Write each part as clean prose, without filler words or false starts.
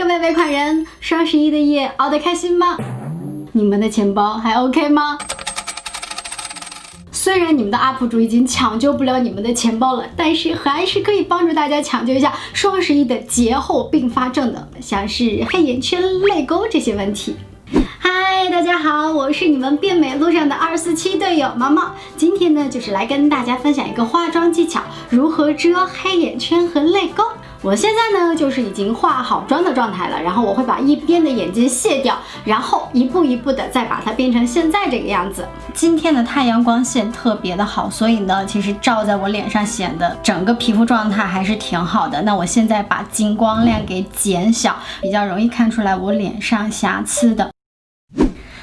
各位尾款人，双11的夜熬得开心吗？你们的钱包还 OK 吗？虽然你们的 UP 主已经抢救不了你们的钱包了，但是还是可以帮助大家抢救一下双11的节后并发症的，像是黑眼圈、泪沟这些问题。嗨，大家好，我是你们变美路上的247队友毛毛。今天呢，就是来跟大家分享一个化妆技巧，如何遮黑眼圈和泪沟。我现在呢，就是已经化好妆的状态了，然后我会把一边的眼睛卸掉，然后一步一步的再把它变成现在这个样子。今天的太阳光线特别的好，所以呢，其实照在我脸上显得整个皮肤状态还是挺好的。那我现在把进光量给减小，比较容易看出来我脸上瑕疵的。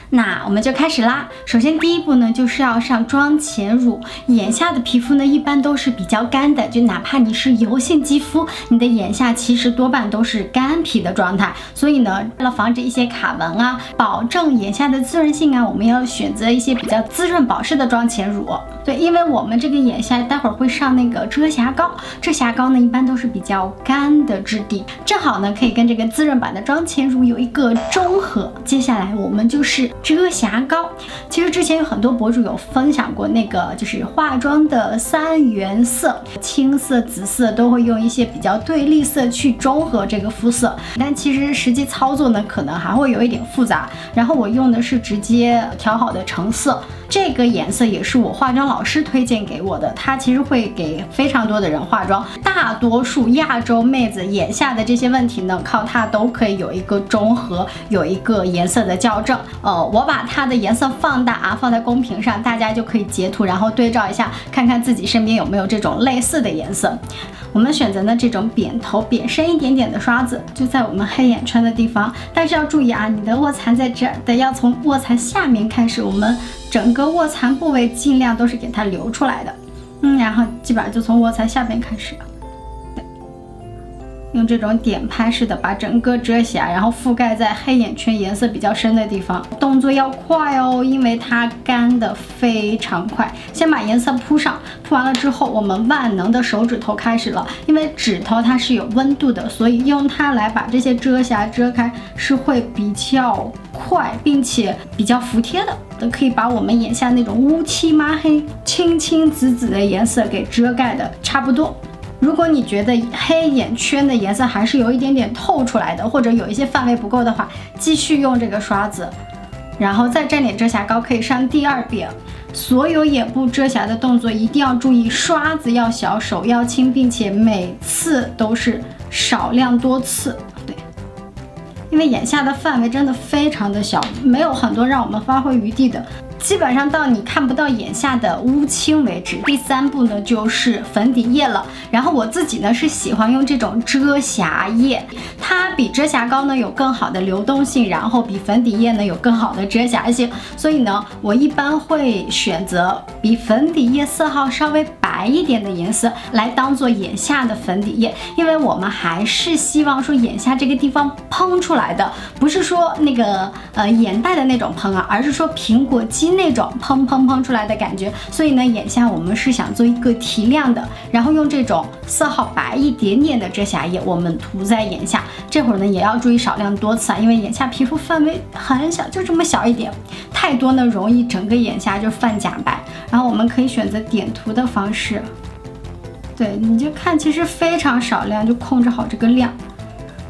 那我们就开始啦。首先第一步呢，就是要上妆前乳。眼下的皮肤呢，一般都是比较干的，就哪怕你是油性肌肤，你的眼下其实多半都是干皮的状态。所以呢，为了防止一些卡纹啊，保证眼下的滋润性啊，我们要选择一些比较滋润保湿的妆前乳。对，因为我们这个眼下待会儿会上那个遮瑕膏，遮瑕膏呢一般都是比较干的质地，正好呢可以跟这个滋润版的妆前乳有一个中和。接下来我们就是遮瑕膏。其实之前有很多博主有分享过那个就是化妆的3原色，青色、紫色都会用一些比较对立色去中和这个肤色，但其实实际操作呢可能还会有一点复杂。然后我用的是直接调好的橙色，这个颜色也是我化妆老师推荐给我的，他其实会给非常多的人化妆，大多数亚洲妹子眼下的这些问题呢，靠它都可以有一个中和，有一个颜色的校正。我把它的颜色放大啊，放在公屏上，大家就可以截图，然后对照一下，看看自己身边有没有这种类似的颜色。我们选择呢这种扁头扁深一点点的刷子，就在我们黑眼圈的地方，但是要注意啊，你的卧蚕在这儿，得要从卧蚕下面开始，我们整个卧蚕部位尽量都是给它留出来的，然后基本上就从卧蚕下边开始。用这种点拍式的把整个遮瑕，然后覆盖在黑眼圈颜色比较深的地方，动作要快哦，因为它干的非常快。先把颜色铺上，铺完了之后，我们万能的手指头开始了，因为指头它是有温度的，所以用它来把这些遮瑕遮开是会比较快，并且比较服帖的，可以把我们眼下那种乌漆抹黑、青青紫紫的颜色给遮盖的差不多。如果你觉得黑眼圈的颜色还是有一点点透出来的，或者有一些范围不够的话，继续用这个刷子，然后再沾点遮瑕膏，可以上第2遍。所有眼部遮瑕的动作一定要注意，刷子要小，手要轻，并且每次都是少量多次。对，因为眼下的范围真的非常的小，没有很多让我们发挥余地的。基本上到你看不到眼下的乌青为止。第3步呢就是粉底液了，然后我自己呢是喜欢用这种遮瑕液，它比遮瑕膏呢有更好的流动性，然后比粉底液呢有更好的遮瑕性，所以呢我一般会选择比粉底液色号稍微白一点的颜色来当做眼下的粉底液，因为我们还是希望说眼下这个地方嘭出来的，不是说那个眼袋的那种嘭啊，而是说苹果肌那种嘭嘭嘭出来的感觉。所以呢眼下我们是想做一个提亮的，然后用这种色号白一点点的遮瑕液我们涂在眼下。这会儿呢也要注意少量多次啊，因为眼下皮肤范围很小，就这么小一点，太多呢容易整个眼下就泛假白。然后我们可以选择点涂的方式，对，你就看其实非常少量，就控制好这个量。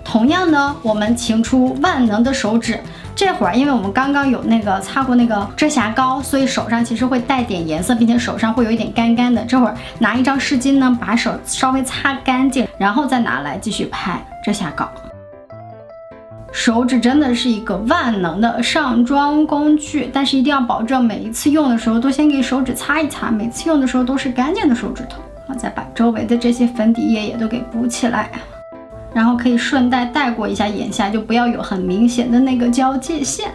同样呢我们请出万能的手指，这会儿因为我们刚刚有那个擦过那个遮瑕膏，所以手上其实会带点颜色，并且手上会有一点干干的。这会儿拿一张湿巾呢把手稍微擦干净，然后再拿来继续拍遮瑕膏。手指真的是一个万能的上妆工具，但是一定要保证每一次用的时候都先给手指擦一擦，每次用的时候都是干净的手指头，然后再把周围的这些粉底液也都给补起来，然后可以顺带带过一下眼下，就不要有很明显的那个交界线。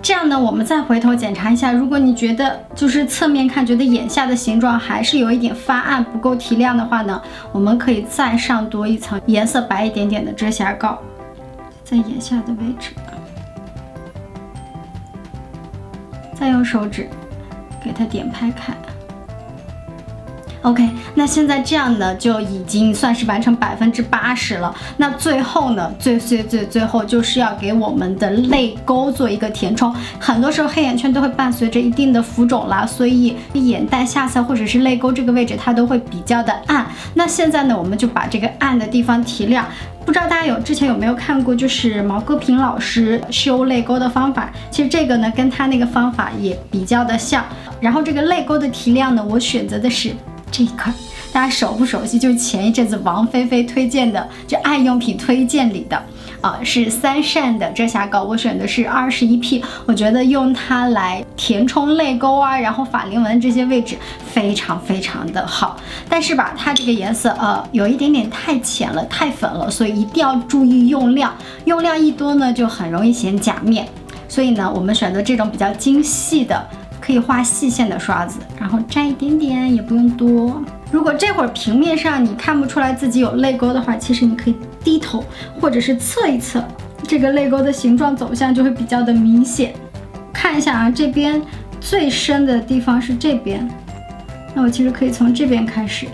这样呢我们再回头检查一下，如果你觉得就是侧面看觉得眼下的形状还是有一点发暗不够提亮的话呢，我们可以再上多一层颜色白一点点的遮瑕膏，在眼下的位置，再用手指给它点拍开。OK， 那现在这样呢，就已经算是完成80%了。那最后呢，最后就是要给我们的泪沟做一个填充。很多时候黑眼圈都会伴随着一定的浮肿啦，所以眼袋下侧或者是泪沟这个位置，它都会比较的暗。那现在呢，我们就把这个暗的地方提亮。不知道大家之前有没有看过，就是毛戈平老师修泪沟的方法，其实这个呢跟他那个方法也比较的像。然后这个泪沟的提亮呢，我选择的是这一块，大家熟不熟悉？就是前一阵子王菲菲推荐的，就爱用品推荐里的，是3善的遮瑕膏，我选的是21P，我觉得用它来填充泪沟啊，然后法令纹这些位置非常的好。但是吧，它这个颜色有一点点太浅了，太粉了，所以一定要注意用量，用量一多呢就很容易显假面。所以呢，我们选择这种比较精细的，可以画细线的刷子，然后沾一点点，也不用多。如果这会儿平面上你看不出来自己有泪沟的话，其实你可以低头或者是侧一侧，这个泪沟的形状走向就会比较的明显。看一下啊，这边最深的地方是这边，那我其实可以从这边开始。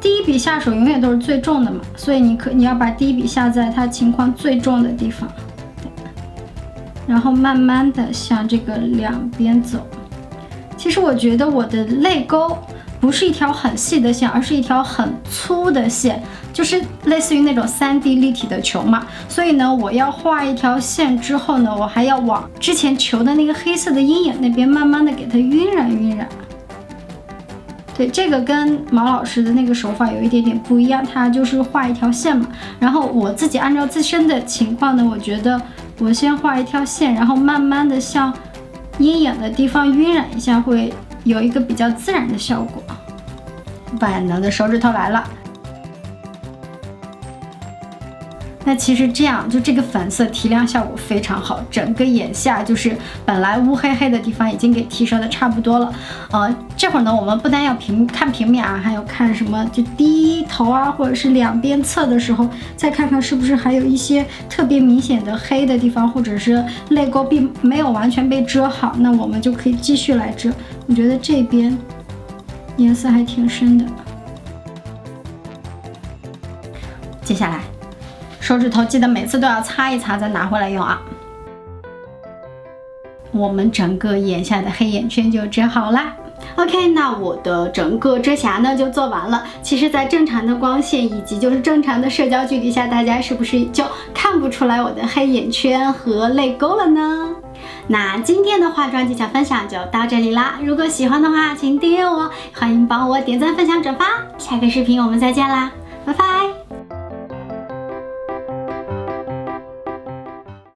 第一笔下手永远都是最重的嘛，所以你要把第一笔下在它情况最重的地方，然后慢慢的向这个两边走。其实我觉得我的泪沟不是一条很细的线，而是一条很粗的线，就是类似于那种3D 立体的球嘛。所以呢，我要画一条线之后呢，我还要往之前球的那个黑色的阴影那边慢慢的给它晕染。对，这个跟毛老师的那个手法有一点点不一样，他就是画一条线嘛。然后我自己按照自身的情况呢，我觉得我先画一条线，然后慢慢的向阴影的地方晕染一下，会有一个比较自然的效果。万能的手指头来了。那其实这样，就这个粉色提亮效果非常好，整个眼下就是本来乌黑黑的地方已经给提升的差不多了。这会儿呢，我们不单要看平面啊，还有看什么，就低头啊，或者是两边侧的时候，再看看是不是还有一些特别明显的黑的地方，或者是泪沟并没有完全被遮好，那我们就可以继续来遮。我觉得这边颜色还挺深的。接下来手指头记得每次都要擦一擦再拿回来用啊。我们整个眼下的黑眼圈就遮好啦。OK， 那我的整个遮瑕呢就做完了。其实在正常的光线以及就是正常的社交距离下，大家是不是就看不出来我的黑眼圈和泪沟了呢？那今天的化妆技巧分享就到这里啦。如果喜欢的话请订阅我，欢迎帮我点赞分享转发。下个视频我们再见啦，拜拜。